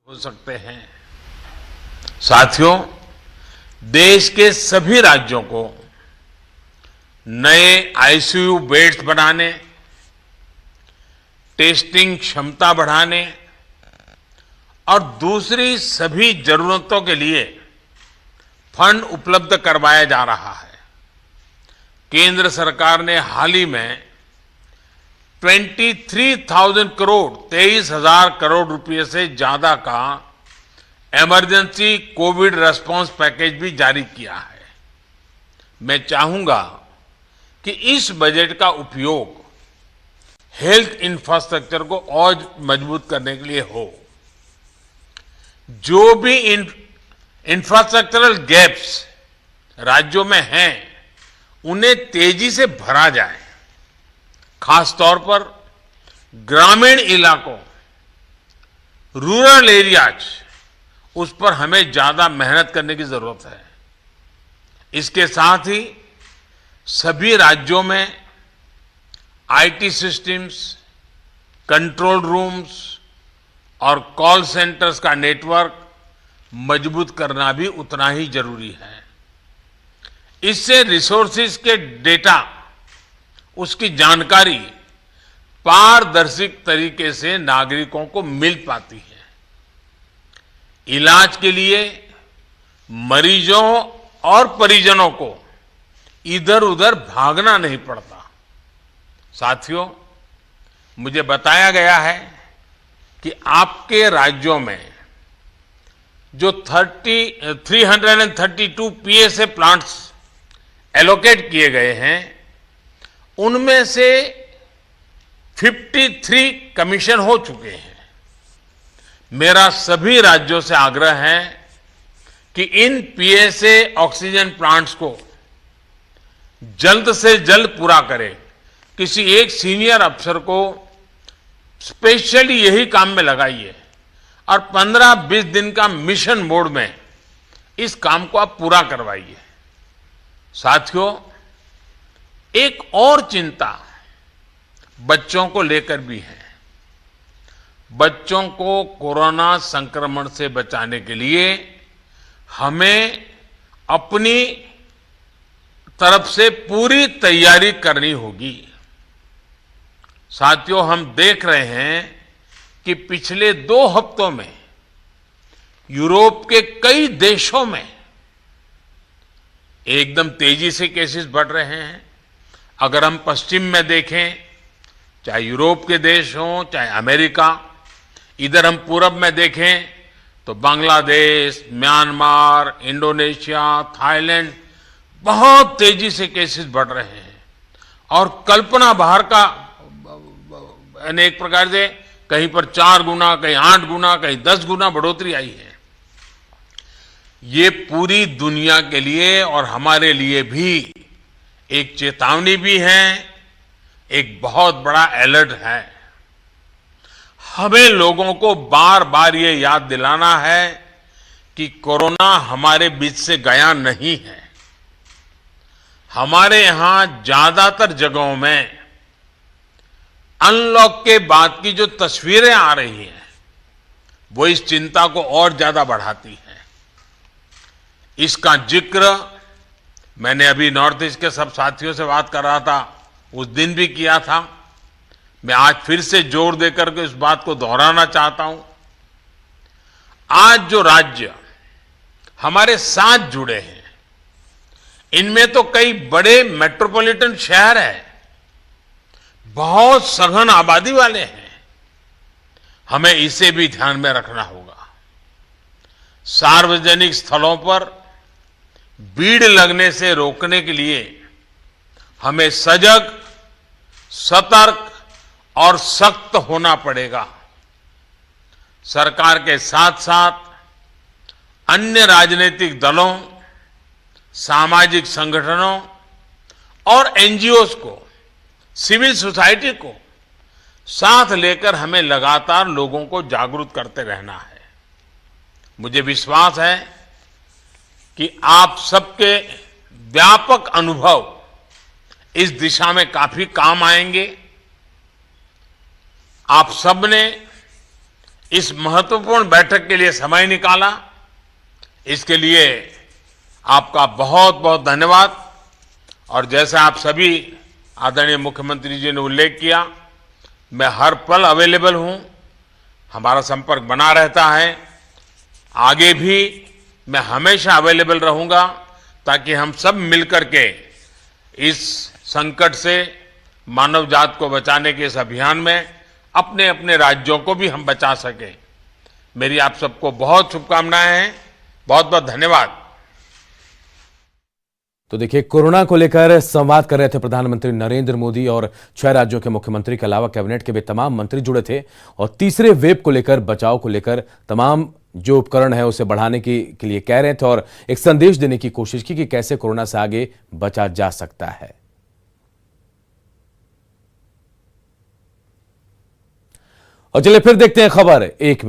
हो सकते हैं। साथियों, देश के सभी राज्यों को नए आईसीयू बेड्स बनाने, टेस्टिंग क्षमता बढ़ाने और दूसरी सभी जरूरतों के लिए फंड उपलब्ध करवाया जा रहा है। केंद्र सरकार ने हाल ही में 23,000 करोड़ 23,000 करोड़ रुपए से ज्यादा का इमरजेंसी कोविड रेस्पॉन्स पैकेज भी जारी किया है। मैं चाहूंगा कि इस बजट का उपयोग हेल्थ इंफ्रास्ट्रक्चर को और मजबूत करने के लिए हो। जो भी इंफ्रास्ट्रक्चरल गैप्स राज्यों में हैं, उन्हें तेजी से भरा जाए। खासतौर पर ग्रामीण इलाकों, रूरल एरियाज, उस पर हमें ज्यादा मेहनत करने की जरूरत है। इसके साथ ही सभी राज्यों में आईटी सिस्टम्स, कंट्रोल रूम्स और कॉल सेंटर्स का नेटवर्क मजबूत करना भी उतना ही जरूरी है। इससे रिसोर्सेज के डेटा, उसकी जानकारी पारदर्शी तरीके से नागरिकों को मिल पाती है। इलाज के लिए मरीजों और परिजनों को इधर उधर भागना नहीं पड़ता। साथियों, मुझे बताया गया है कि आपके राज्यों में जो 332 पीएसए प्लांट्स एलोकेट किए गए हैं, उनमें से 53 कमीशन हो चुके हैं। मेरा सभी राज्यों से आग्रह है कि इन पीएसए ऑक्सीजन प्लांट्स को जल्द से जल्द पूरा करें। किसी एक सीनियर अफसर को स्पेशली यही काम में लगाइए और 15-20 दिन का मिशन मोड में इस काम को आप पूरा करवाइए। साथियों, एक और चिंता बच्चों को लेकर भी है। बच्चों को कोरोना संक्रमण से बचाने के लिए हमें अपनी तरफ से पूरी तैयारी करनी होगी। साथियों, हम देख रहे हैं कि पिछले 2 हफ्तों में यूरोप के कई देशों में एकदम तेजी से केसेस बढ़ रहे हैं। अगर हम पश्चिम में देखें, चाहे यूरोप के देश हों, चाहे अमेरिका, इधर हम पूरब में देखें तो बांग्लादेश, म्यांमार, इंडोनेशिया, थाईलैंड, बहुत तेजी से केसेस बढ़ रहे हैं और कल्पना बाहर का अनेक प्रकार से कहीं पर 4 गुना, कहीं 8 गुना, कहीं 10 गुना बढ़ोतरी आई है। ये पूरी दुनिया के लिए और हमारे लिए भी एक चेतावनी भी है, एक बहुत बड़ा अलर्ट है। हमें लोगों को बार बार ये याद दिलाना है कि कोरोना हमारे बीच से गया नहीं है। हमारे यहां ज्यादातर जगहों में अनलॉक के बाद की जो तस्वीरें आ रही हैं, वो इस चिंता को और ज्यादा बढ़ाती हैं। इसका जिक्र मैंने अभी नॉर्थ ईस्ट के सब साथियों से बात कर रहा था, उस दिन भी किया था। मैं आज फिर से जोर देकर के इस बात को दोहराना चाहता हूं। आज जो राज्य हमारे साथ जुड़े हैं, इनमें तो कई बड़े मेट्रोपॉलिटन शहर हैं, बहुत सघन आबादी वाले हैं। हमें इसे भी ध्यान में रखना होगा। सार्वजनिक स्थलों पर भीड़ लगने से रोकने के लिए हमें सजग, सतर्क और सख्त होना पड़ेगा। सरकार के साथ साथ अन्य राजनीतिक दलों, सामाजिक संगठनों और एनजीओज को, सिविल सोसाइटी को साथ लेकर हमें लगातार लोगों को जागरूक करते रहना है। मुझे विश्वास है कि आप सबके व्यापक अनुभव इस दिशा में काफी काम आएंगे। आप सबने इस महत्वपूर्ण बैठक के लिए समय निकाला, इसके लिए आपका बहुत बहुत धन्यवाद। और जैसा आप सभी आदरणीय मुख्यमंत्री जी ने उल्लेख किया, मैं हर पल अवेलेबल हूं, हमारा संपर्क बना रहता है। आगे भी मैं हमेशा अवेलेबल रहूंगा ताकि हम सब मिलकर के इस संकट से मानव जात को बचाने के इस अभियान में अपने अपने राज्यों को भी हम बचा सकें। मेरी आप सबको बहुत शुभकामनाएं हैं। बहुत बहुत धन्यवाद। तो देखिए, कोरोना को लेकर संवाद कर रहे थे प्रधानमंत्री नरेंद्र मोदी और 6 राज्यों के मुख्यमंत्री के अलावा कैबिनेट के भी तमाम मंत्री जुड़े थे और तीसरे वेव को लेकर, बचाव को लेकर तमाम जो उपकरण है उसे बढ़ाने के लिए कह रहे थे और एक संदेश देने की कोशिश की कि कैसे कोरोना से आगे बचा जा सकता है। और चलिए फिर देखते हैं खबर एक में।